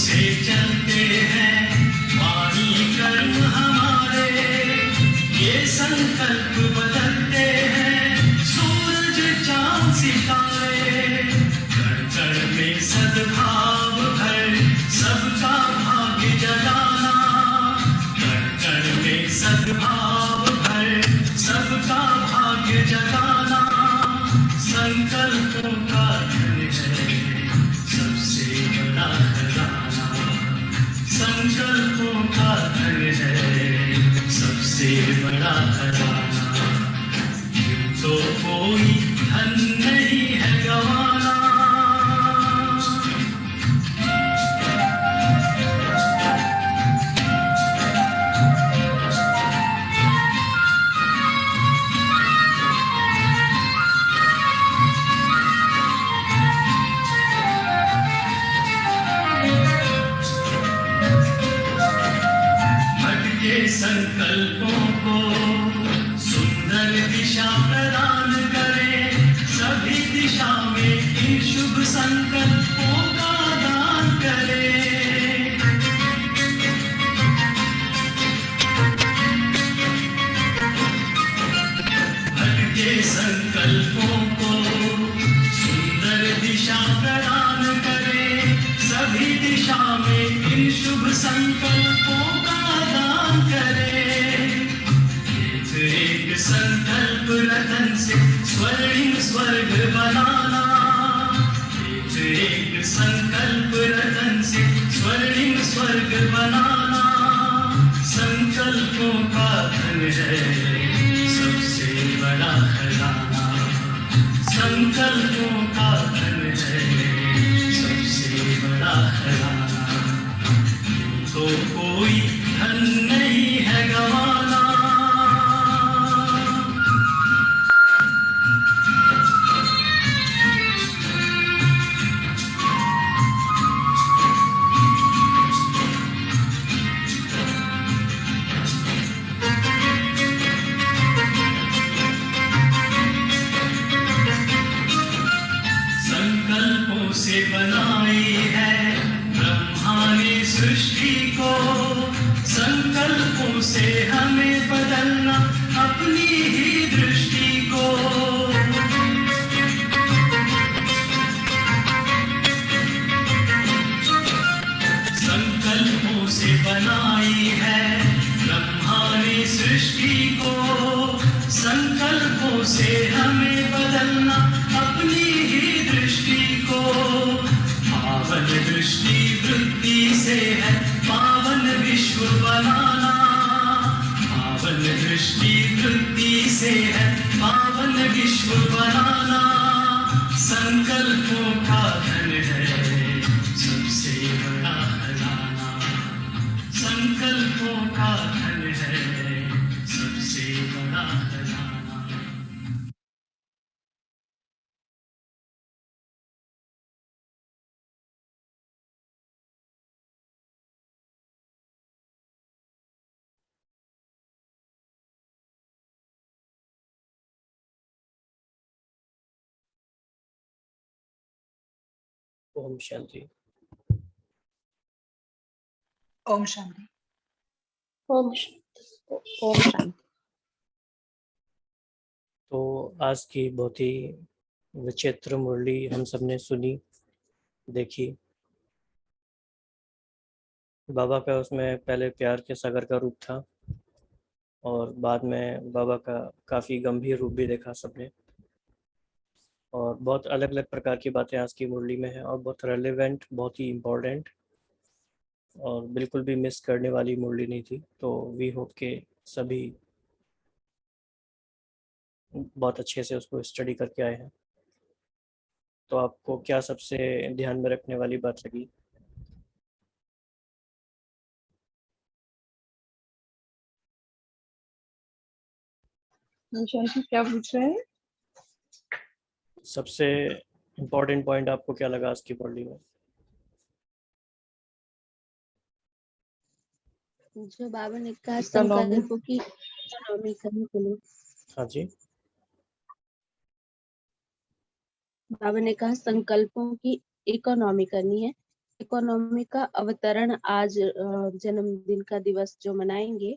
से चलते हैं वाणी कर्म हमारे, ये संकल्प बदलते हैं सूरज चांद सितारे। कण कण में सद्भाव भर सबका भाग्य जगाना, कण कण में सद्भाव भर सबका भाग्य जगाना। संकल्पों का धन है सबसे बड़ा खजाना, संकल्पों का धन है सबसे बड़ा खजाना। यूं तो कोई धन नहीं है गवाना। संकल्पों को सुंदर दिशा प्रदान करें, सभी दिशा में इन शुभ संकल्पों का दान करें। भटके संकल्पों को सुंदर दिशा प्रदान करें, सभी दिशा में इन शुभ संकल्पों का दान करें। एक संकल्प रतन से स्वर्णिम स्वर्ग बनाना, एक संकल्प रतन से स्वर्णिम स्वर्ग बनाना। संकल्पों का धन है सबसे बड़ा खजाना, संकल्पों का धन है सबसे बड़ा खजाना। तो कोई धन नहीं है गवाना। संकल्पों से बनाई है ब्रह्मा ने सृष्टि को, संकल्पों से हमें बदलना अपनी ही दृष्टि को। संकल्पों से बनाई है ब्रह्मा ने सृष्टि को, संकल्पों से हमें बदलना अपनी ही दृष्टि को। पावन दृष्टि वृत्ति से है पावन विश्व बनाना, पावन दृष्टि वृत्ति से है पावन विश्व बनाना। संकल्पों का धन है सबसे बड़ा खजाना, संकल्पों का धन है सबसे बड़ा खजाना। ओम शांति। ओम शांति। ओम शांति। तो आज की बहुत ही विचित्र मुरली हम सबने सुनी, देखी। बाबा का उसमें पहले प्यार के सागर का रूप था और बाद में बाबा का काफ़ी गंभीर रूप भी देखा सबने। और बहुत अलग अलग प्रकार की बातें आज की मुरली में है और बहुत रेलेवेंट, बहुत ही इम्पोर्टेंट और बिल्कुल भी मिस करने वाली मुरली नहीं थी। तो वी होप के सभी बहुत अच्छे से उसको स्टडी करके आए हैं। तो आपको क्या सबसे ध्यान में रखने वाली बात लगी? क्या पूछ रहे हैं? सबसे इम्पोर्टेंट पॉइंट आपको क्या लगा आज की मुरली में? जो बाबा ने कहा संकल्पों की इकोनॉमी करने के लिए। हाँ जी। बाबा ने कहा संकल्पों की इकोनॉमी करनी है, इकोनॉमी का अवतरण आज जन्मदिन का दिवस जो मनाएंगे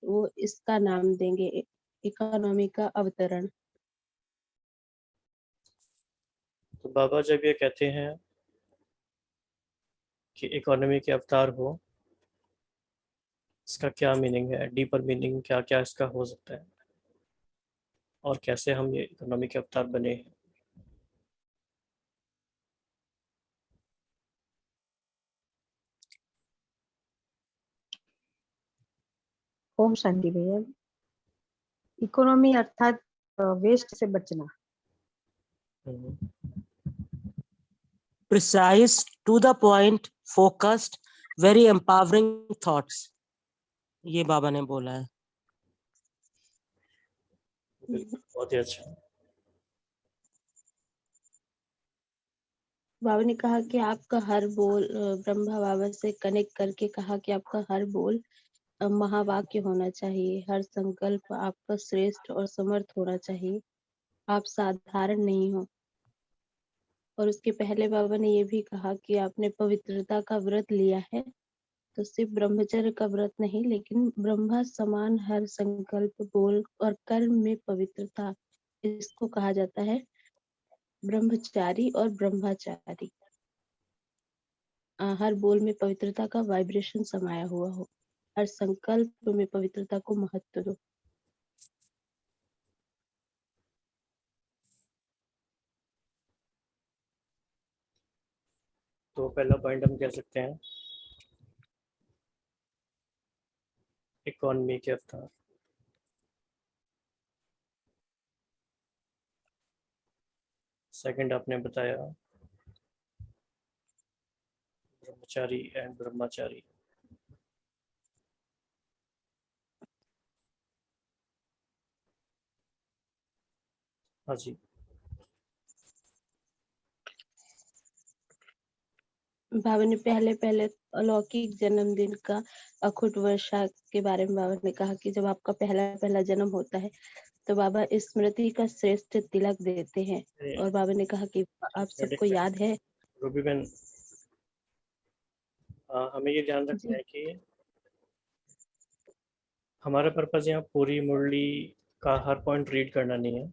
वो इसका नाम देंगे, इकोनॉमी का अवतरण। तो बाबा जब ये कहते हैं कि इकोनॉमी के अवतार हो, इसका क्या मीनिंग है, डीपर मीनिंग क्या क्या इसका हो सकता है, और कैसे हम ये इकोनॉमी के अवतार बने हैं? ओम शांति भैया। इकोनॉमी अर्थात वेस्ट से बचना। Precise, to the point, focused, very empowering thoughts. ये बाबा ने बोला है। बहुत ही अच्छा। बाबा ने कहा कि आपका हर बोल, ब्रह्मा बाबा से कनेक्ट करके कहा कि आपका हर बोल महावाक्य होना चाहिए, हर संकल्प आपका श्रेष्ठ और समर्थ होना चाहिए, आप साधारण नहीं हो। और उसके पहले बाबा ने ये भी कहा कि आपने पवित्रता का व्रत लिया है, तो सिर्फ ब्रह्मचर्य का व्रत नहीं, लेकिन ब्रह्मा समान हर संकल्प, बोल और कर्म में पवित्रता, इसको कहा जाता है ब्रह्मचारी और ब्रह्मचारी। हर बोल में पवित्रता का वाइब्रेशन समाया हुआ हो, हर संकल्प में पवित्रता को महत्व दो। तो पहला पॉइंट हम कह सकते हैं इकोनॉमी के अवतार। सेकंड आपने बताया ब्रह्मचारी एंड ब्रह्मचारी। हाँ जी। बाबा ने पहले अलौकिक जन्मदिन का अखुट वर्षा के बारे में बाबा ने कहा कि जब आपका पहला जन्म होता है तो बाबा स्मृति का श्रेष्ठ तिलक देते हैं। और बाबा ने कहा कि आप सबको याद है रूबी बहन, हमें ये ध्यान रखना है कि हमारा पर्पज यहाँ पूरी मुरली का हर पॉइंट रीड करना नहीं है,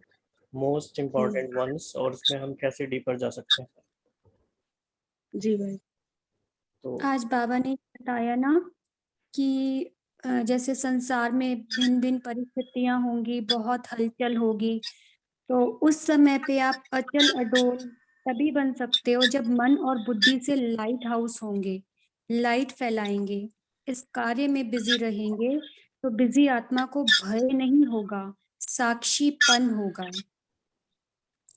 मोस्ट इम्पॉर्टेंट वंस, और उसमें हम कैसे डीपर जा सकते हैं। जी भाई। तो आज बाबा ने बताया ना कि जैसे संसार में भिन्न भिन्न परिस्थितियां होंगी, बहुत हलचल होगी, तो उस समय पे आप अचल अडोल तभी बन सकते हो जब मन और बुद्धि से लाइट हाउस होंगे, लाइट फैलाएंगे, इस कार्य में बिजी रहेंगे, तो बिजी आत्मा को भय नहीं होगा, साक्षीपन होगा।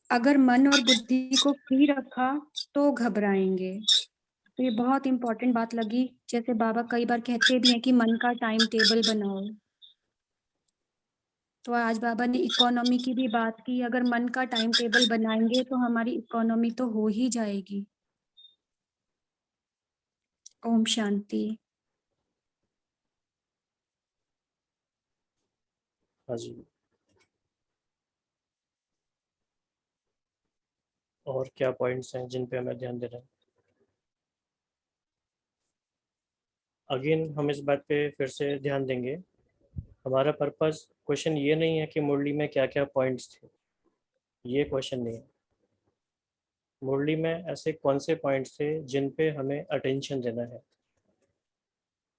अगर मन और बुद्धि को फ्री रखा तो घबराएंगे। तो ये बहुत इंपॉर्टेंट बात लगी। जैसे बाबा कई बार कहते भी हैं कि मन का टाइम टेबल बनाओ, तो आज बाबा ने इकोनॉमी की भी बात की। अगर मन का टाइम टेबल बनाएंगे तो हमारी इकोनॉमी तो हो ही जाएगी। ओम शांति। हाँ जी। और क्या पॉइंट्स हैं जिन पे हमें ध्यान देना है? अगेन हम इस बात पे फिर से ध्यान देंगे, हमारा पर्पस क्वेश्चन ये नहीं है कि मुरली में क्या क्या पॉइंट्स थे, ये क्वेश्चन नहीं है। मुरली में ऐसे कौन से पॉइंट्स थे जिन पे हमें अटेंशन देना है,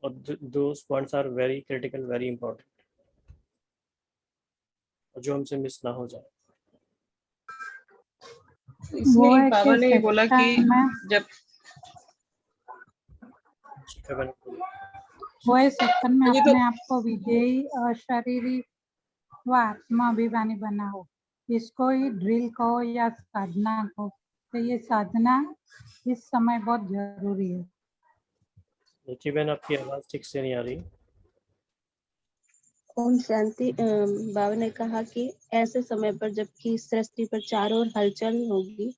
और those points are very critical, very important, और जो हमसे मिस ना हो जाए। इसलिए बाबा ने बोला कि जब वो सत्संग में अपने आप को विजयी और शारीरिक व आत्मा अभिमानी बनाओ, इसको ही ड्रिल कहो या साधना कहो, तो ये साधना इस समय बहुत जरूरी है। देखिए बहन, आपकी आवाज ठीक से नहीं आ रही। ओम शांति। बाबा ने कहा कि ऐसे समय पर जबकि सृष्टि पर चारों ओर हलचल होगी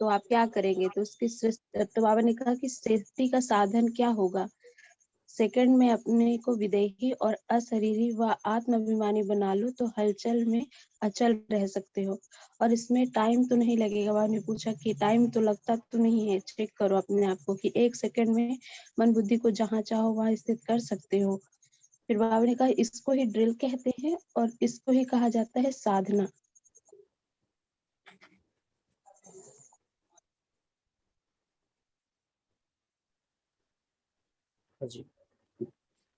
तो आप क्या करेंगे, तो उसकी तो बाबा ने कहा कि सृष्टि का साधन क्या होगा, सेकंड में अपने को विदेही और अशरीरी व आत्माभिमानी बना लो तो हलचल में अचल रह सकते हो। और इसमें टाइम तो नहीं लगेगा। बाबा ने पूछा कि टाइम तो लगता तो नहीं है, चेक करो अपने आप को कि 1 सेकंड में मन बुद्धि को जहाँ चाहो वहाँ स्थित कर सकते हो। फिर बाबा ने कहा इसको ही ड्रिल कहते हैं और इसको ही कहा जाता है साधना। हाँ जी।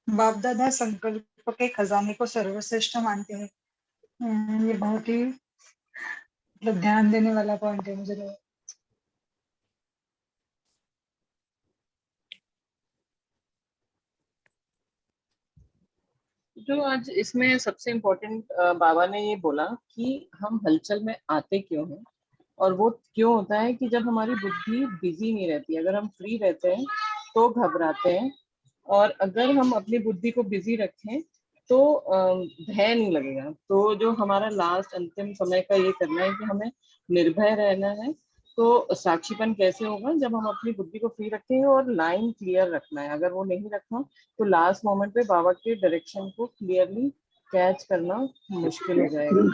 बाप दादा संकल्प के खजाने को सर्वश्रेष्ठ मानते हैं। ये बहुत ही मतलब ध्यान देने वाला पॉइंट है मुझे लगा। जो आज इसमें सबसे इम्पोर्टेंट बाबा ने ये बोला कि हम हलचल में आते क्यों हैं, और वो क्यों होता है कि जब हमारी बुद्धि बिजी नहीं रहती। अगर हम फ्री रहते हैं तो घबराते हैं, और अगर हम अपनी बुद्धि को बिजी रखें तो भय नहीं लगेगा। तो जो हमारा लास्ट अंतिम समय का ये करना है कि हमें निर्भय रहना है। तो साक्षीपन कैसे होगा, जब हम अपनी बुद्धि को फ्री रखेंगे और लाइन क्लियर रखना है। अगर वो नहीं रखा तो लास्ट मोमेंट पे बाबा के डायरेक्शन को क्लियरली कैच करना मुश्किल हो जाएगा।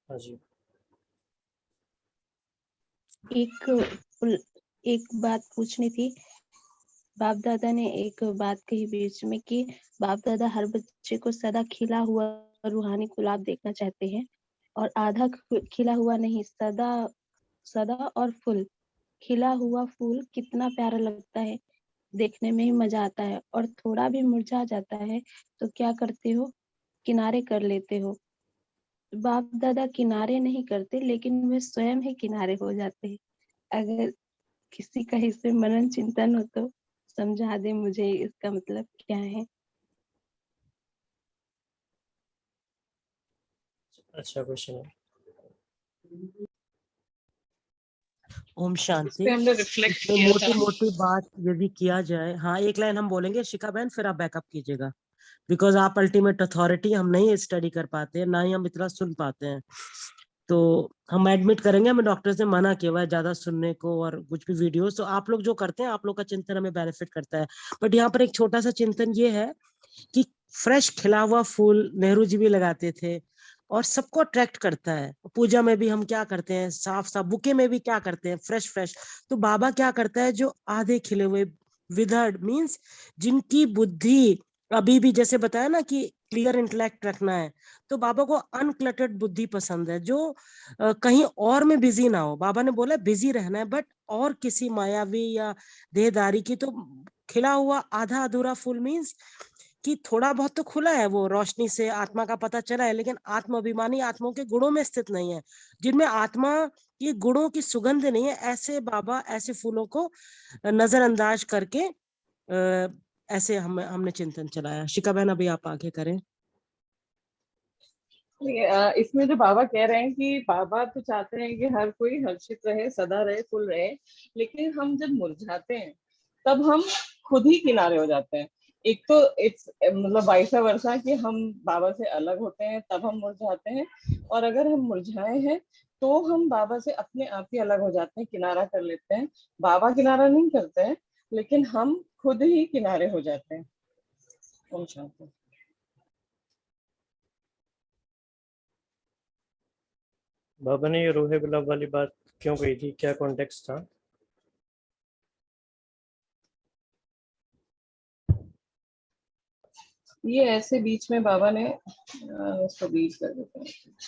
हाँ जी। एक बात पूछनी थी। बाप दादा ने एक बात कही बीच में कि बाप दादा हर बच्चे को सदा खिला हुआ रूहानी गुलाब देखना चाहते हैं, और आधा खिला हुआ नहीं, सदा सदा और फुल खिला हुआ फूल कितना प्यारा लगता है, देखने में ही मजा आता है। और थोड़ा भी मुरझा जाता है तो क्या करते हो, किनारे कर लेते हो। बाप दादा किनारे नहीं करते, लेकिन वे स्वयं ही किनारे हो जाते हैं। अगर किसी का इससे मनन चिंतन हो तो समझा दे मुझे, इसका मतलब क्या है। अच्छा क्वेश्चन है। ओम इस शांति। पे हमने रिफ्लेक्ट इसमें किया मोटी था। मोटी बात यदि किया जाए, हाँ एक लाइन हम बोलेंगे शिखा बहन, फिर आप बैकअप कीजिएगा। बिकॉज आप अल्टीमेट अथॉरिटी, हम नहीं स्टडी कर पाते हैं, ना ही हम इतना सुन पाते हैं। तो हम एडमिट करेंगे, हमें डॉक्टर से मना किया हुआ है ज्यादा सुनने को और कुछ भी वीडियोस। तो आप लोग जो करते हैं, आप लोग का चिंतन हमें बेनिफिट करता है। बट यहाँ पर एक छोटा सा चिंतन ये है कि फ्रेश खिला हुआ फूल नेहरू जी भी लगाते थे और सबको अट्रैक्ट करता है। पूजा में भी हम क्या करते हैं, साफ साफ बुके में भी क्या करते हैं, फ्रेश फ्रेश। तो बाबा क्या करता है, जो आधे खिले हुए विदर्ड मीन्स जिनकी बुद्धि अभी भी, जैसे बताया ना कि क्लियर इंटेलेक्ट रखना है, तो बाबा को अनक्लटर्ड बुद्धि पसंद है, जो कहीं और में बिजी ना हो। बाबा ने बोला बिजी रहना है, बट और किसी मायावी या देहदारी की। तो खिला हुआ आधा अधूरा फूल मीन्स कि थोड़ा बहुत तो खुला है, वो रोशनी से आत्मा का पता चला है, लेकिन आत्म अभिमानी आत्माओं के गुणों में स्थित नहीं है, जिनमें आत्मा की गुणों की सुगंध नहीं है। ऐसे बाबा ऐसे फूलों को नजरअंदाज करके ऐसे हमने चिंतन चलाया। शिका बहन अभी आप आगे करें। इसमें जो बाबा कह रहे हैं कि बाबा तो चाहते हैं कि हर कोई हर्षित रहे, सदा रहे, फुल रहे, लेकिन हम जब मुरझाते हैं तब हम खुद ही किनारे हो जाते हैं। एक तो इट्स मतलब वाइस वर्सा कि हम बाबा से अलग होते हैं तब हम मुरझाते हैं, और अगर हम मुरझाए हैं तो हम बाबा से अपने आप ही अलग हो जाते हैं, किनारा कर लेते हैं। बाबा किनारा नहीं करते हैं, लेकिन हम खुद ही किनारे हो जाते हैं। ओम शांति। बाबा ने ये रोहे गुलाब वाली बात क्यों कही थी, क्या कॉन्टेक्स्ट था? ये ऐसे बीच में बाबा ने उसको बीच कर देते हैं।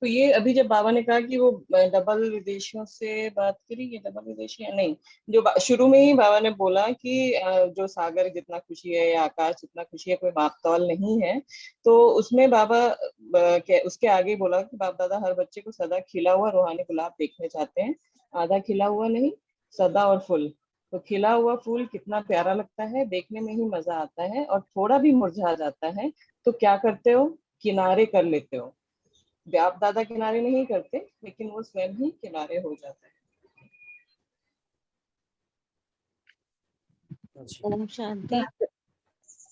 तो ये अभी जब बाबा ने कहा कि वो डबल विदेशियों से बात करी, ये डबल विदेशी है नहीं, जो शुरू में ही बाबा ने बोला कि जो सागर जितना खुशी है या आकाश जितना खुशी है, कोई मापतौल नहीं है। तो उसमें बाबा उसके आगे बोला कि बाप दादा हर बच्चे को सदा खिला हुआ रूहानी गुलाब देखने चाहते हैं, आधा खिला हुआ नहीं, सदा और फुल। तो खिला हुआ फूल कितना प्यारा लगता है, देखने में ही मजा आता है, और थोड़ा भी मुरझा जाता है तो क्या करते हो, किनारे कर लेते हो। बाप दादा किनारे नहीं करते, लेकिन वो स्वयं ही किनारे हो जाते हैं। जी। ओम शांति।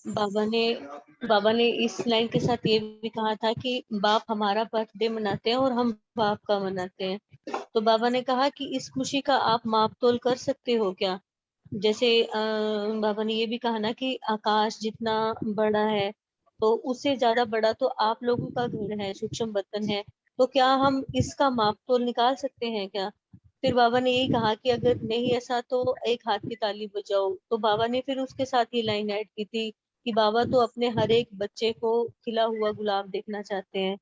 बाबा ने इस लाइन के साथ ये भी कहा था कि बाप हमारा बर्थडे मनाते हैं और हम बाप का मनाते हैं। तो बाबा ने कहा कि इस खुशी का आप माप तोल कर सकते हो क्या? जैसे बाबा ने ये भी कहा ना कि आकाश जितना बड़ा है तो उससे ज्यादा बड़ा तो आप लोगों का घर है, सूक्ष्म बर्तन है। तो क्या हम इसका माप तोल निकाल सकते हैं क्या? फिर बाबा ने यही कहा कि अगर नहीं ऐसा तो एक हाथ की ताली बजाओ। तो बाबा ने फिर उसके साथ ये लाइन ऐड की थी कि बाबा तो अपने हर एक बच्चे को खिला हुआ गुलाब देखना चाहते हैं।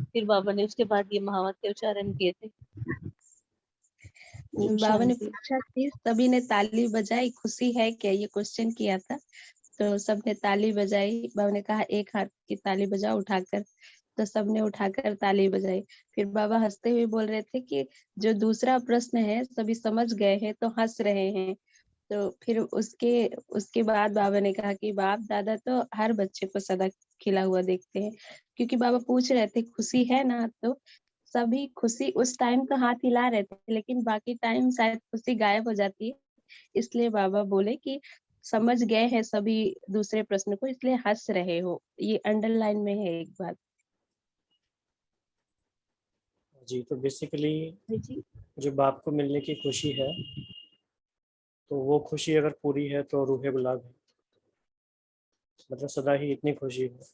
फिर बाबा ने उसके बाद ये महावाक्य उच्चारण किए थे। ओम बाबा ने शांति। पूछा कि सभी ने ताली बजाई, खुशी है क्या, ये क्वेश्चन किया था। तो सबने ताली बजाई। बाबा ने कहा एक हाथ की ताली बजाओ उठाकर। तो सबने उठाकर ताली बजाई। फिर बाबा हंसते हुए बोल रहे थे कि जो दूसरा प्रश्न है सभी समझ गए हैं तो हंस रहे हैं। तो फिर उसके उसके बाद बाबा ने कहा कि बाप दादा तो हर बच्चे को सदा खिला हुआ देखते हैं। क्योंकि बाबा पूछ रहे थे खुशी है ना, तो सभी खुशी उस टाइम तो हाथ हिला रहे थे, लेकिन बाकी टाइम शायद खुशी गायब हो जाती है। इसलिए बाबा बोले कि समझ गए हैं सभी दूसरे प्रश्न को, इसलिए हंस रहे हो। ये अंडरलाइन में है एक बात। जी, तो बेसिकली जी। जो बाप को मिलने की खुशी है, तो वो खुशी अगर पूरी है तो रूहे गुलाब है, मतलब सदा ही इतनी खुशी है।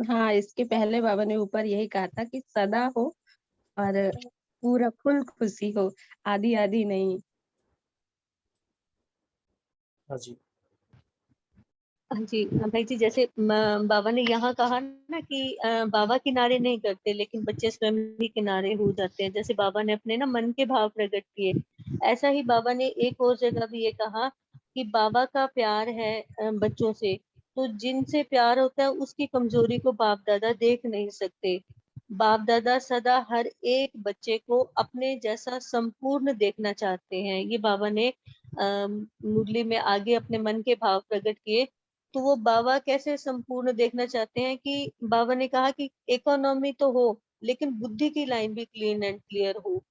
हाँ, इसके पहले बाबा ने ऊपर यही कहा था कि सदा हो और पूरा फुल खुशी हो, आधी आधी नहीं। हाँ जी। हाँ जी भाई जी, जैसे बाबा ने यहाँ कहा ना कि बाबा किनारे नहीं करते लेकिन बच्चे स्वयं भी किनारे हो जाते हैं। जैसे बाबा ने अपने ना मन के भाव प्रकट किए, ऐसा ही बाबा ने एक और जगह भी ये कहा कि बाबा का प्यार है बच्चों से, तो जिनसे प्यार होता है उसकी कमजोरी को बाप दादा देख नहीं सकते। बाप दादा सदा हर एक बच्चे को अपने जैसा संपूर्ण देखना चाहते हैं। ये बाबा ने मुरली में आगे अपने मन के भाव प्रकट किए। तो वो बाबा कैसे संपूर्ण देखना चाहते हैं कि बाबा ने कहा कि इकोनॉमी तो हो लेकिन बुद्धि की लाइन भी क्लीन एंड क्लियर हो।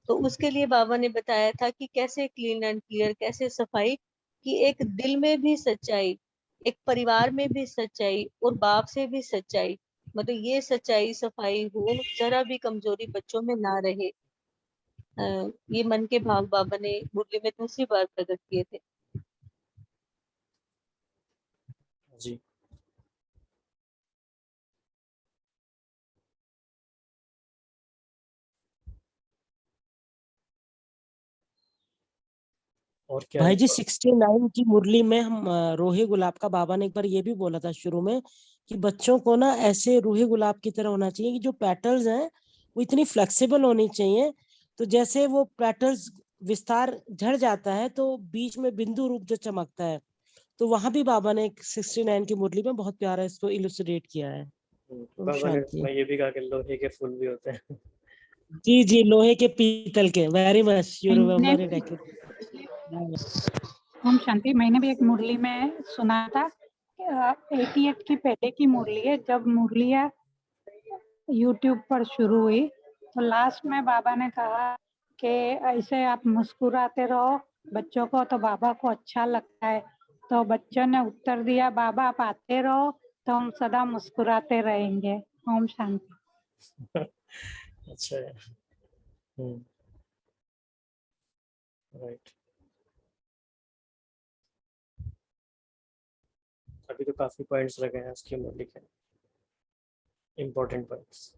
तो उसके लिए बाबा ने बताया था कि कैसे क्लीन एंड क्लियर, कैसे सफाई, कि एक दिल में भी सच्चाई, एक परिवार में भी सच्चाई और बाप से भी सच्चाई, मतलब ये सच्चाई सफाई हो, जरा भी कमजोरी बच्चों में ना रहे। ये मन के भाव बाबा ने मुरली में दूसरी बार प्रकट किए थे। जी। और क्या है? भाई जी 69 की मुरली में हम रोहे गुलाब का बाबा ने एक बार ये भी बोला था शुरू में कि बच्चों को ना ऐसे रूहे गुलाब की तरह होना चाहिए कि जो पेटल्स हैं वो इतनी फ्लेक्सिबल होनी चाहिए, तो जैसे वो पेटल्स विस्तार झड़ जाता है तो बीच में बिंदु रूप जो चमकता है, तो वहां भी बाबा ने 69 की मुरली में बहुत प्यारा इसको इलुस्ट्रेट किया है। ओम बाबा ने शांति। उसमें ये भी कहा कि लोहे के फूल भी होते हैं। जी जी, लोहे के पीतल के, वेरी मच यू मैंने रिमेम्बर इट। ओम शांति। मैंने भी एक मुरली में सुना था 88 की पहले की मुरली है, जब मुरलियाँ यूट्यूब पर शुरू हुई तो लास्ट में बाबा ने कहा कि ऐसे आप मुस्कुराते रहो बच्चों को तो बाबा को अच्छा लगता है। तो बच्चों ने उत्तर दिया बाबा आप आते रहो तो हम सदा मुस्कुराते रहेंगे। ओम शांति। अच्छा है। राइट। अभी तो काफी पॉइंट्स लगे हैं उसके मुरली के, इम्पोर्टेंट पॉइंट्स।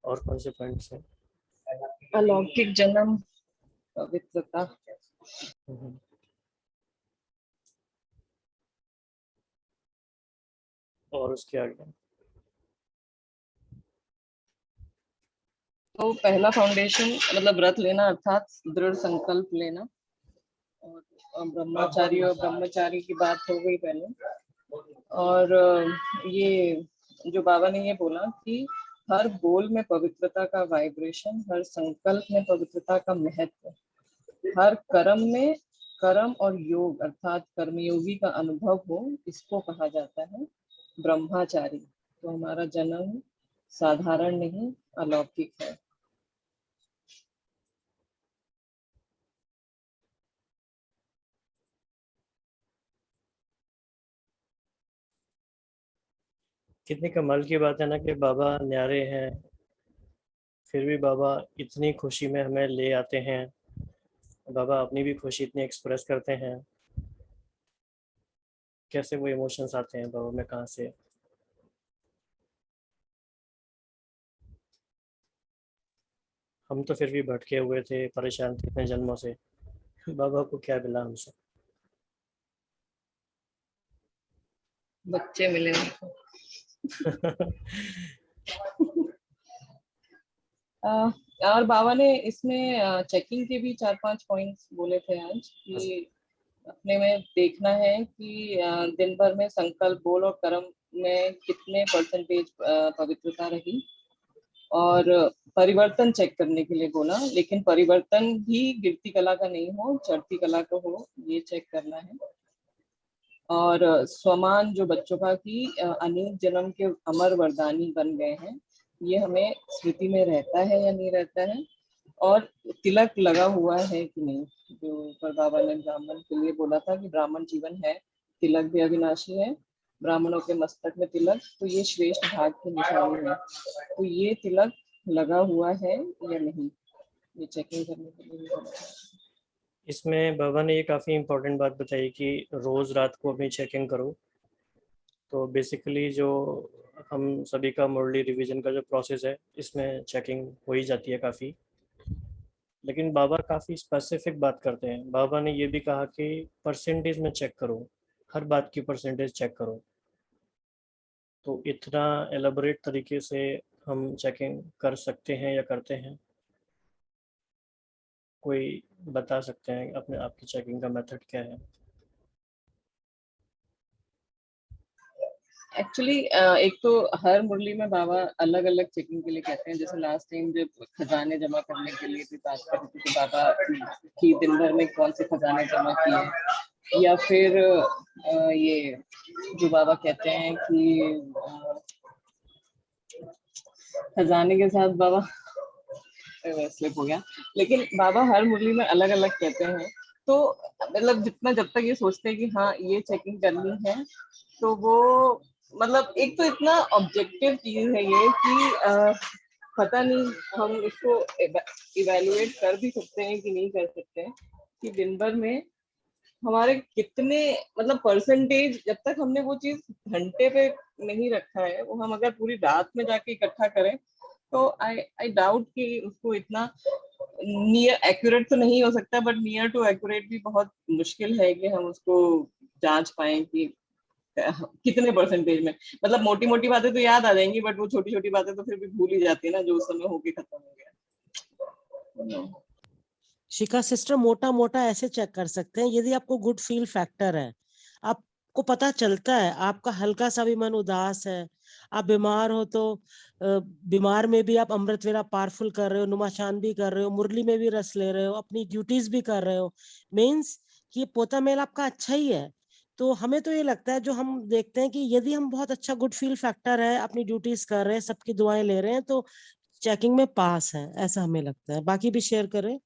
और कौन से पॉइंट्स हैं? अलौकिक जन्म, पवित्रता। और उसके आगे तो पहला फाउंडेशन मतलब व्रत लेना अर्थात दृढ़ संकल्प लेना, और ब्रह्मचारी और ब्रह्मचारी की बात हो गई पहले। और ये जो बाबा ने ये बोला कि हर बोल में पवित्रता का वाइब्रेशन, हर संकल्प में पवित्रता का महत्व, हर कर्म में कर्म और योग अर्थात कर्मयोगी का अनुभव हो, इसको कहा जाता है ब्रह्मचारी। तो हमारा जन्म साधारण नहीं, अलौकिक है। कितनी कमाल की बात है ना कि बाबा न्यारे हैं, फिर भी बाबा इतनी खुशी में हमें ले आते हैं। बाबा अपनी भी खुशी इतनी एक्सप्रेस करते हैं। कैसे वो इमोशंस आते हैं बाबा में, कहाँ से? हम तो फिर भी भटके हुए थे, परेशान थे इतने जन्मों से। बाबा को क्या मिला हमसे? बच्चे मिले उनको। और बाबा ने इसमें चेकिंग के भी 4-5 पॉइंट्स बोले थे आज कि अपने में देखना है कि दिन भर में संकल्प, बोल और कर्म में कितने परसेंटेज पवित्रता रही, और परिवर्तन चेक करने के लिए बोला। लेकिन परिवर्तन भी गिरती कला का नहीं हो, चढ़ती कला का हो, ये चेक करना है। और स्वमान जो बच्चों का कि अनेक जन्म के अमर वरदानी बन गए हैं, ये हमें स्मृति में रहता है या नहीं रहता है, और तिलक लगा हुआ है कि नहीं। जो ऊपर बाबा ने ब्राह्मण के लिए बोला था कि ब्राह्मण जीवन है, तिलक भी अविनाशी है, ब्राह्मणों के मस्तक में तिलक, तो ये श्रेष्ठ भाग की निशानी है। तो ये तिलक लगा हुआ है या नहीं, ये चेकिंग करने के लिए बोला था। इसमें बाबा ने ये काफ़ी इम्पोर्टेंट बात बताई कि रोज़ रात को अपनी चेकिंग करो। तो बेसिकली जो हम सभी का मुरली रिवीजन का जो प्रोसेस है, इसमें चेकिंग हो ही जाती है काफ़ी। लेकिन बाबा काफ़ी स्पेसिफिक बात करते हैं। बाबा ने ये भी कहा कि परसेंटेज में चेक करो, हर बात की परसेंटेज चेक करो। तो इतना एलाबोरेट तरीके से हम चेकिंग कर सकते हैं या करते हैं? कोई बता सकते हैं अपने आपकी चेकिंग का मेथड क्या है? एक्चुअली एक तो हर मुरली में बाबा अलग अलग चेकिंग के लिए कहते हैं। जैसे लास्ट टाइम जब खजाने जमा करने के लिए भी बात कर रहे थे कि बाबा की दिन भर में कौन से खजाने जमा किए, या फिर ये जो बाबा कहते हैं कि खजाने के साथ बाबा स्लिप हो गया, लेकिन बाबा हर मुरली में अलग अलग कहते हैं। तो मतलब जितना, जब तक ये सोचते हैं कि हाँ ये चेकिंग करनी है, तो वो मतलब एक तो इतना ऑब्जेक्टिव चीज है ये कि पता नहीं हम इसको इवेलुएट कर भी सकते हैं कि नहीं कर सकते हैं, कि दिन भर में हमारे कितने मतलब परसेंटेज, जब तक हमने वो चीज घंटे पे नहीं रखा है, वो हम अगर पूरी रात में जाके इकट्ठा करें, तो आई डाउट कि उसको इतना नियर एक्यूरेट तो नहीं हो सकता, बट नियर टू एक्यूरेट भी बहुत मुश्किल है कि हम उसको जांच पाए कि कितने परसेंटेज में। मतलब मोटी मोटी बातें तो याद आ जाएंगी, बट वो छोटी छोटी बातें तो फिर भी भूल ही जाती है ना, जो उस समय होके खत्म हो गया। शिखा सिस्टर, मोटा मोटा ऐसे चेक कर सकते हैं, यदि आपको गुड फील फैक्टर है, आपको पता चलता है आपका हल्का सा भी मन उदास है, आप बीमार हो तो बीमार में भी आप अमृत वेला पावरफुल कर रहे हो, नुमाशान भी कर रहे हो, मुरली में भी रस ले रहे हो, अपनी ड्यूटीज भी कर रहे हो, मीन्स कि ये पोता मेल आपका अच्छा ही है। तो हमें तो ये लगता है, जो हम देखते हैं कि यदि हम बहुत अच्छा गुड फील फैक्टर है, अपनी ड्यूटीज कर रहे हैं, सबकी दुआएं ले रहे हैं, तो चेकिंग में पास है, ऐसा हमें लगता है। बाकी भी शेयर करें।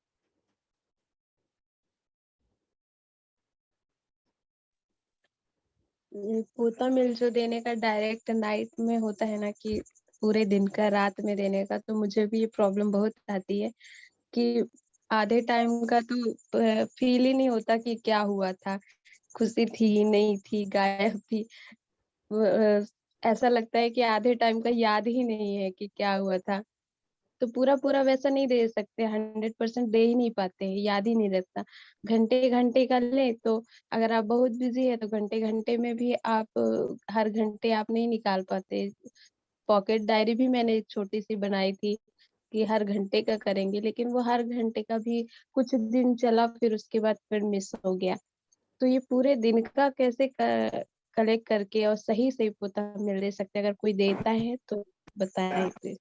पोता मिल जो देने का डायरेक्ट नाइट में होता है ना, कि पूरे दिन का रात में देने का, तो मुझे भी ये प्रॉब्लम बहुत आती है कि आधे टाइम का तो फील ही नहीं होता कि क्या हुआ था, खुशी थी नहीं थी, गायब थी। ऐसा लगता है कि आधे टाइम का याद ही नहीं है कि क्या हुआ था। तो पूरा पूरा वैसा नहीं दे सकते, 100% दे ही नहीं पाते हैं, याद ही नहीं रहता। घंटे घंटे का ले तो, अगर आप बहुत बिजी है तो घंटे घंटे में भी आप हर घंटे आप नहीं निकाल पाते। पॉकेट डायरी भी मैंने एक छोटी सी बनाई थी कि हर घंटे का करेंगे, लेकिन वो हर घंटे का भी कुछ दिन चला, फिर उसके बाद फिर मिस हो गया। तो ये पूरे दिन का कैसे कलेक्ट करके और सही सही पोता मिल दे सकते, अगर कोई देता है तो बताएं प्लीज।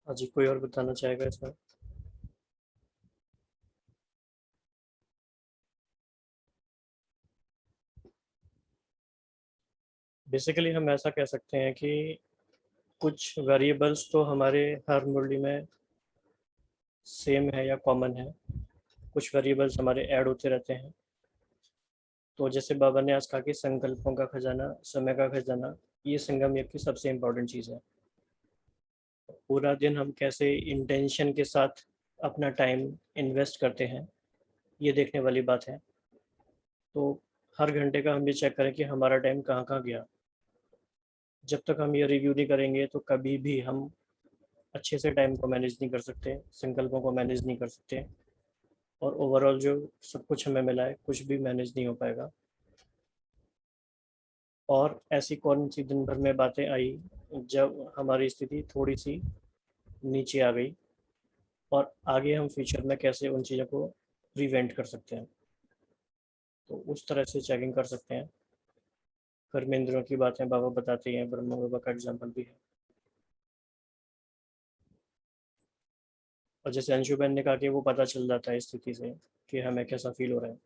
हाँ जी, कोई और बताना चाहेगा इसमें? बेसिकली हम ऐसा कह सकते हैं कि कुछ वेरिएबल्स तो हमारे हर मुरली में सेम है या कॉमन है, कुछ वेरिएबल्स हमारे ऐड होते रहते हैं। तो जैसे बाबा ने आज कहा कि संकल्पों का खजाना, समय का खजाना, ये संगम युग की सबसे इम्पोर्टेंट चीज़ है। पूरा दिन हम कैसे इंटेंशन के साथ अपना टाइम इन्वेस्ट करते हैं, ये देखने वाली बात है। तो हर घंटे का हम ये चेक करें कि हमारा टाइम कहाँ कहाँ गया। जब तक हम ये रिव्यू नहीं करेंगे तो कभी भी हम अच्छे से टाइम को मैनेज नहीं कर सकते, संकल्पों को मैनेज नहीं कर सकते, और ओवरऑल जो सब कुछ हमें मिला है कुछ भी मैनेज नहीं हो पाएगा। और ऐसी कौन सी दिन भर में बातें आई जब हमारी स्थिति थोड़ी सी नीचे आ गई, और आगे हम फ्यूचर में कैसे उन चीज़ों को प्रिवेंट कर सकते हैं, तो उस तरह से चेकिंग कर सकते हैं। कर्मेंद्रियों की बातें बाबा बताते हैं, ब्रह्म बाबा का एग्जाम्पल भी है। और जैसे अंशु बहन ने कहा कि वो पता चल जाता है स्थिति से कि हमें कैसा फील हो रहा है।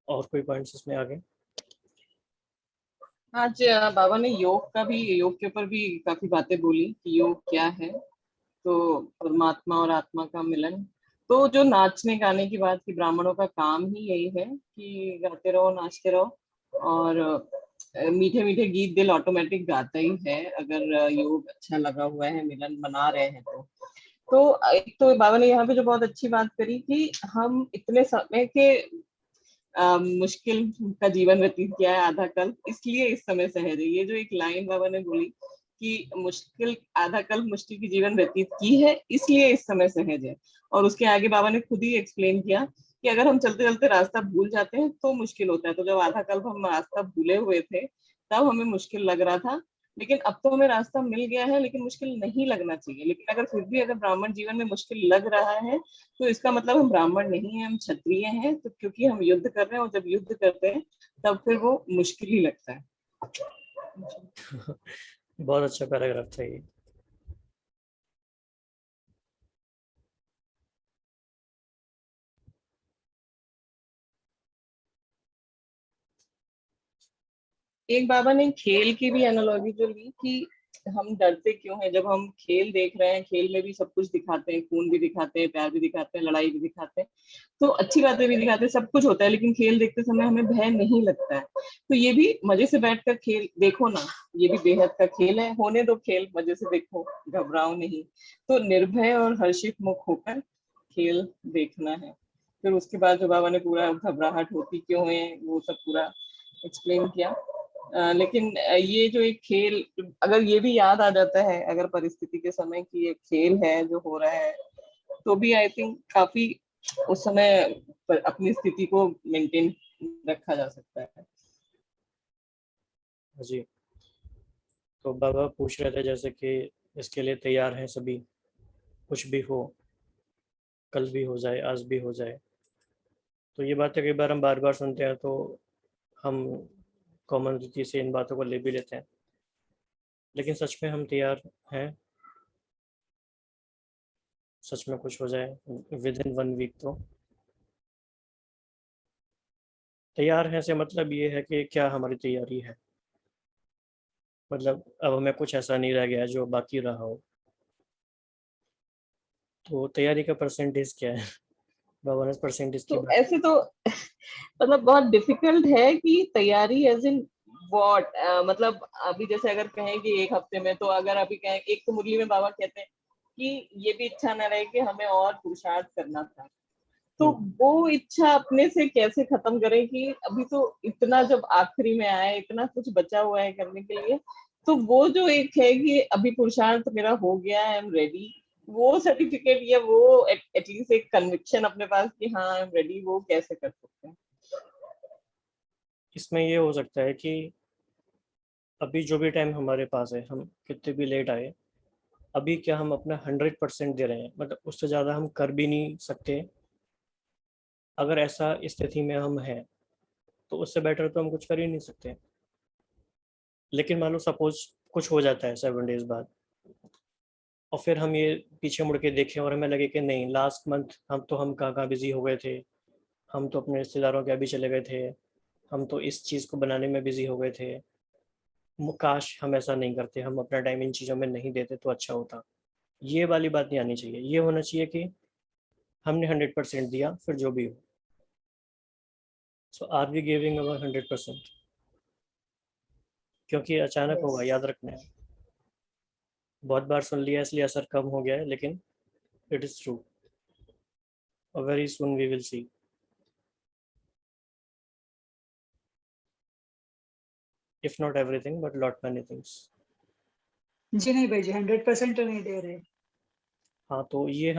और कोई पॉइंट्स इसमें आगे? आज बाबा ने योग के ऊपर भी काफी बातें बोली कि योग क्या है। तो परमात्मा और आत्मा का मिलन। तो जो नाचने गाने की बात की, ब्राह्मणों का काम ही यही है कि गाते रहो, नाचते रहो, और मीठे मीठे गीत दिल ऑटोमेटिक गाता ही है अगर योग अच्छा लगा हुआ है, मिलन मना रहे हैं तो एक तो बाबा ने यहाँ पे जो बहुत अच्छी बात करी कि हम इतने समय के मुश्किल का जीवन व्यतीत किया है आधा कल, इसलिए इस समय सहज है। ये जो एक लाइन बाबा ने बोली कि मुश्किल आधा कल मुश्किल की जीवन व्यतीत की है इसलिए इस समय सहज है, और उसके आगे बाबा ने खुद ही एक्सप्लेन किया कि अगर हम चलते चलते रास्ता भूल जाते हैं तो मुश्किल होता है। तो जब आधा कल हम रास्ता भूले हुए थे तब हमें मुश्किल लग रहा था, लेकिन अब तो हमें रास्ता मिल गया है, लेकिन मुश्किल नहीं लगना चाहिए। लेकिन अगर फिर भी अगर ब्राह्मण जीवन में मुश्किल लग रहा है तो इसका मतलब हम ब्राह्मण नहीं है, हम क्षत्रिय हैं। तो क्योंकि हम युद्ध कर रहे हैं, और जब युद्ध करते हैं तब फिर वो मुश्किल ही लगता है। बहुत अच्छा पैराग्राफ था ये। एक बाबा ने खेल की भी एनालॉजी जो ली कि हम डरते क्यों हैं। जब हम खेल देख रहे हैं, खेल में भी सब कुछ दिखाते हैं, खून भी दिखाते हैं, प्यार भी दिखाते हैं, लड़ाई भी दिखाते हैं, तो अच्छी बातें भी दिखाते हैं, सब कुछ होता है, लेकिन खेल देखते समय हमें भय नहीं लगता है। तो ये भी मजे से बैठकर खेल देखो ना, ये भी बेहद का खेल है। होने दो खेल, मजे से देखो, घबराओ नहीं। तो निर्भय और हर्षित मुख होकर खेल देखना है। फिर उसके बाद जो बाबा ने पूरा घबराहट होती क्यों है वो सब पूरा एक्सप्लेन किया। लेकिन ये जो एक खेल, अगर ये भी याद आ जाता है अगर परिस्थिति के समय की एक खेल है जो हो रहा है, तो भी आई थिंक काफी उस समय अपनी स्थिति को मेंटेन रखा जा सकता है। जी, तो बाबा पूछ रहे थे जैसे कि इसके लिए तैयार हैं सभी, कुछ भी हो, कल भी हो जाए, आज भी हो जाए। तो ये बातें कई बार हम बार बार सुनते हैं तो हम कॉमन रीति से इन बातों को ले भी लेते हैं, लेकिन सच में हम तैयार हैं? सच में कुछ हो जाए विद इन 1 वीक? तो तैयार हैं से मतलब ये है कि क्या हमारी तैयारी है, मतलब अब हमें कुछ ऐसा नहीं रह गया जो बाकी रहा हो। तो तैयारी का परसेंटेज क्या है? बाबा ने परसेंटेज की तो बात। ऐसे तो मतलब बहुत डिफिकल्ट है कि तैयारी एज इन वॉट, मतलब अभी जैसे अगर कहें कि 1 हफ्ते में, तो अगर अभी कहें, एक तो मुरली में बाबा कहते हैं कि ये भी इच्छा न रहे कि हमें और पुरुषार्थ करना था, तो वो इच्छा अपने से कैसे खत्म करें कि अभी तो इतना जब आखिरी में आया, इतना कुछ बचा हुआ है करने के लिए। तो वो जो एक है कि अभी पुरुषार्थ मेरा हो गया, आई एम रेडी, वो सर्टिफिकेट या वो एटलीस्ट एक कन्विक्शन अपने पास कि हाँ आई एम रेडी, वो कैसे कर सकते हैं? इसमें ये हो सकता है कि अभी जो भी टाइम हमारे पास है, हम कितने भी लेट आए, अभी क्या हम अपना 100% दे रहे हैं, मतलब उससे ज़्यादा हम कर भी नहीं सकते। अगर ऐसा स्थिति में हम हैं तो उससे बेटर तो हम कुछ कर ही नहीं सकते। लेकिन मान लो सपोज कुछ हो जाता है 7 डेज बाद, और फिर हम ये पीछे मुड़ के देखें और हमें लगे कि नहीं, लास्ट मंथ हम कहाँ बिजी हो गए थे, हम तो अपने रिश्तेदारों के अभी चले गए थे, हम तो इस चीज़ को बनाने में बिजी हो गए थे, काश हम ऐसा नहीं करते, हम अपना टाइम इन चीज़ों में नहीं देते तो अच्छा होता। ये वाली बात नहीं आनी चाहिए। ये होना चाहिए कि हमने 100% दिया, फिर जो भी हो। सो आर वी गिविंग अवर 100%? क्योंकि अचानक होगा, याद रखना है। बहुत बार सुन लिया इसलिए असर कम हो गया है, लेकिन इट इज़ ट्रू। और very soon we will see. If not everything but lot many things. जी नहीं भाई जी, 100% तो नहीं दे रहे। हाँ, तो ये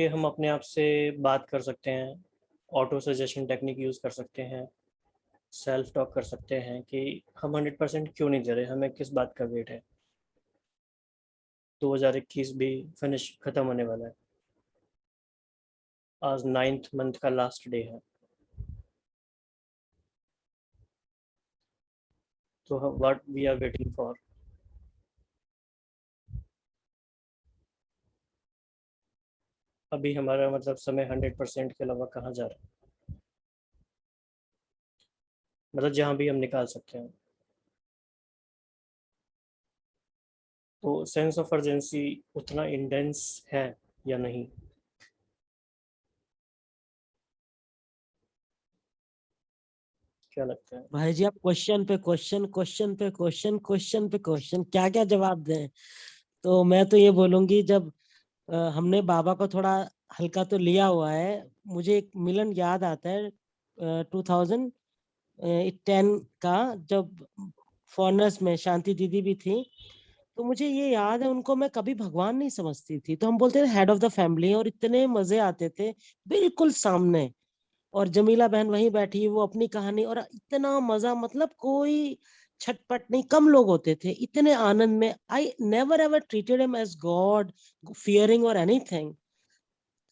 हम अपने आप से बात कर सकते हैं, ऑटो सजेशन टेक्निक यूज़ कर सकते हैं, सेल्फ टॉक कर सकते हैं कि हम 100% क्यों नहीं दे रहे, हमें किस बात का वेट है। 2021 भी ख़त्म होने वाला है। आज 9th मंथ का लास्ट डे है। तो what we are waiting for? अभी हमारा मतलब समय 100% के अलावा कहाँ जा रहा है? मतलब जहाँ भी हम निकाल सकते हैं। तो सेंस ऑफ अर्जेंसी उतना इंटेंस है या नहीं? क्या लगता है भाई जी? आप क्वेश्चन पे क्वेश्चन, क्वेश्चन पे क्वेश्चन, क्वेश्चन पे क्वेश्चन, क्या क्या जवाब दें। तो मैं तो ये बोलूंगी, जब हमने बाबा को थोड़ा हल्का तो लिया हुआ है, मुझे एक मिलन याद आता है 2010 का, जब फॉरनर्स में शांति दीदी भी थी। तो मुझे ये याद है, उनको मैं कभी भगवान नहीं समझती थी, तो हम बोलते थे हेड ऑफ द फैमिली, और इतने मजे आते थे बिल्कुल सामने। और जमीला बहन वहीं बैठी, वो अपनी कहानी, और इतना मजा, मतलब कोई छटपट नहीं, कम लोग होते थे, इतने आनंद में। I never ever treated him as God, fearing और एनीथिंग।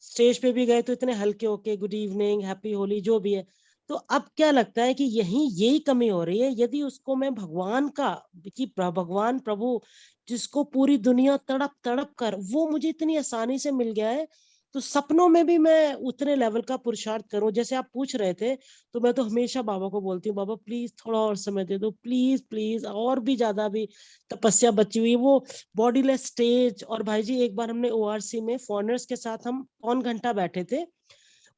स्टेज पे भी गए तो इतने हल्के होके गुड इवनिंग, हैप्पी होली, जो भी है। तो अब क्या लगता है कि यही कमी हो रही है। यदि उसको मैं भगवान का, कि भगवान प्रभु जिसको पूरी दुनिया तड़प तड़प कर, वो मुझे इतनी आसानी से मिल गया है, तो सपनों में भी मैं उतने लेवल का पुरुषार्थ करूं। जैसे आप पूछ रहे थे, तो मैं तो हमेशा बाबा को बोलती हूँ, बाबा प्लीज थोड़ा और समय दे दो, प्लीज प्लीज, और भी ज्यादा भी तपस्या बची हुई, वो बॉडीलेस स्टेज। और भाई जी, एक बार हमने ओआरसी में फॉरनर्स के साथ हम पौन घंटा बैठे थे,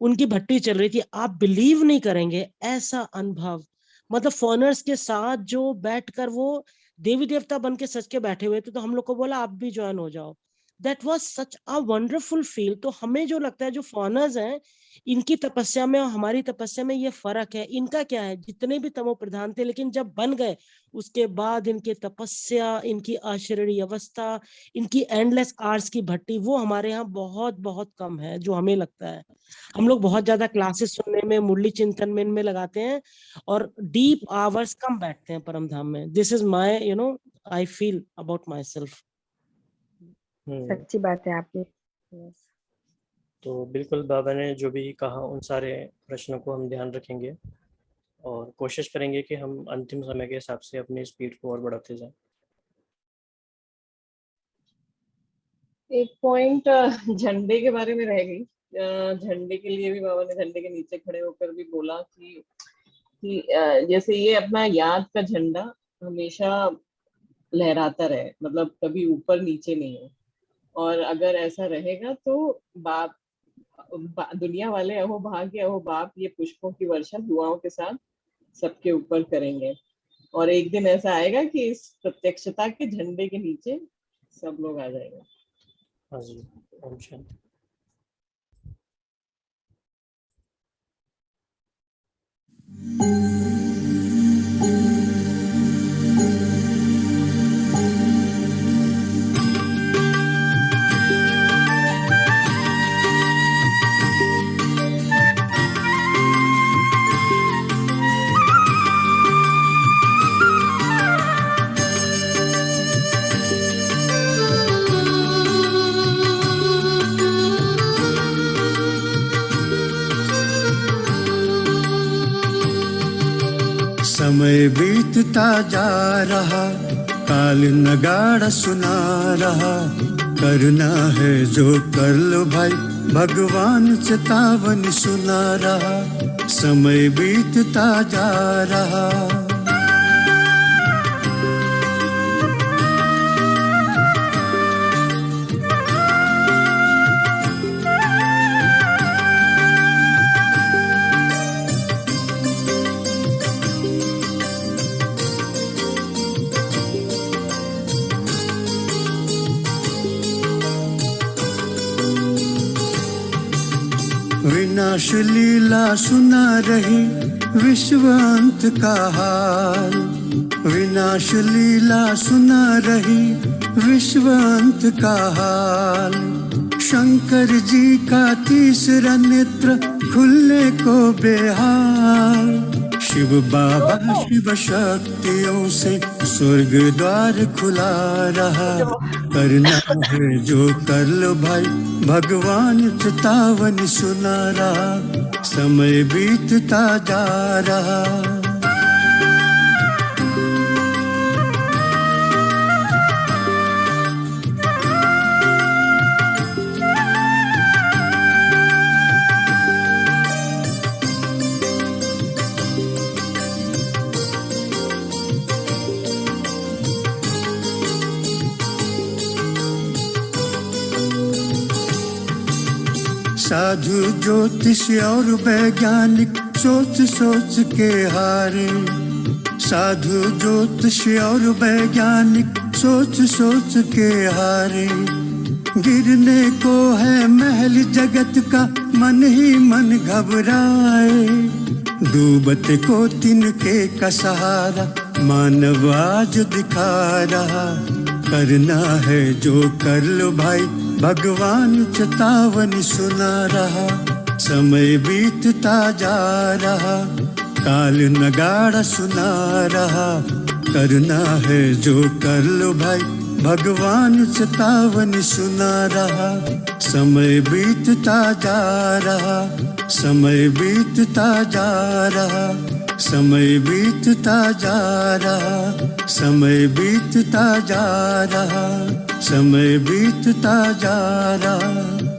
उनकी भट्टी चल रही थी। आप बिलीव नहीं करेंगे ऐसा अनुभव, मतलब फॉरनर्स के साथ जो बैठकर वो देवी देवता बन के सच के बैठे हुए थे, तो हम लोग को बोला आप भी ज्वाइन हो जाओ। That was such a wonderful feel. तो हमें जो लगता है, जो फॉरनर्स हैं, इनकी तपस्या में और हमारी तपस्या में ये फर्क है। इनका क्या है, जितने भी तमो प्रधान थे, लेकिन जब बन गए उसके बाद इनकी तपस्या, इनकी आश्चर्य अवस्था, इनकी एंडलेस आर्स की भट्टी, वो हमारे यहाँ बहुत बहुत कम है, जो हमें लगता है। हम लोग बहुत ज्यादा क्लासेस सुनने में, मुरली चिंतन में, इनमें लगाते हैं, और डीप आवर्स कम बैठते हैं परम धाम में। This is my I feel about my self. सच्ची बात है आपकी। तो बिल्कुल बाबा ने जो भी कहा, उन सारे प्रश्नों को हम ध्यान रखेंगे और कोशिश करेंगे कि हम अंतिम समय के हिसाब से अपनी स्पीड को और बढ़ाते जाएं। एक पॉइंट झंडे के बारे में रह गई। झंडे के लिए भी बाबा ने झंडे के नीचे खड़े होकर भी बोला कि जैसे ये अपना याद का झंडा हमेशा लहराता रहे, मतलब कभी ऊपर नीचे नहीं हो। और अगर ऐसा रहेगा तो दुनिया वाले अहो भाग्य अहो बाप ये पुष्पों की वर्षा दुआओं के साथ सबके ऊपर करेंगे। और एक दिन ऐसा आएगा कि इस प्रत्यक्षता के झंडे के नीचे सब लोग आ जाएंगे। हाँ जी, ओम शांति। समय बीतता जा रहा, काल नगाड़ा सुना रहा, करना है जो कर लो भाई, भगवान चेतावनी सुना रहा, समय बीतता जा रहा। विनाश लीला सुना रही विश्व अंत का हाल, विनाश लीला सुना रही विश्व अंत का हाल। शंकर जी का तीसरा नेत्र खुलने को बेहाल, शिव बाबा शिव शक्तियों से स्वर्ग द्वार खुला रहा, करना है जो कर लो भाई, भगवान चेतावनी सुना रहा, समय बीतता जा रहा। साधु ज्योतिष और वैज्ञानिक सोच सोच के हारे, साधु ज्योतिष और वैज्ञानिक सोच सोच के हारे। गिरने को है महल जगत का, मन ही मन घबराए, डूबते को तिनके का सहारा मानव आज दिखा रहा, करना है जो कर लो भाई, भगवान चेतावनी सुना रहा, समय बीतता जा रहा, काल नगाड़ा सुना रहा, करना है जो कर लो भाई, भगवान चेतावनी सुना रहा, समय बीतता जा रहा, समय बीतता जा रहा, समय बीतता जा रहा, समय बीतता जा रहा, समय बीतता जा रहा।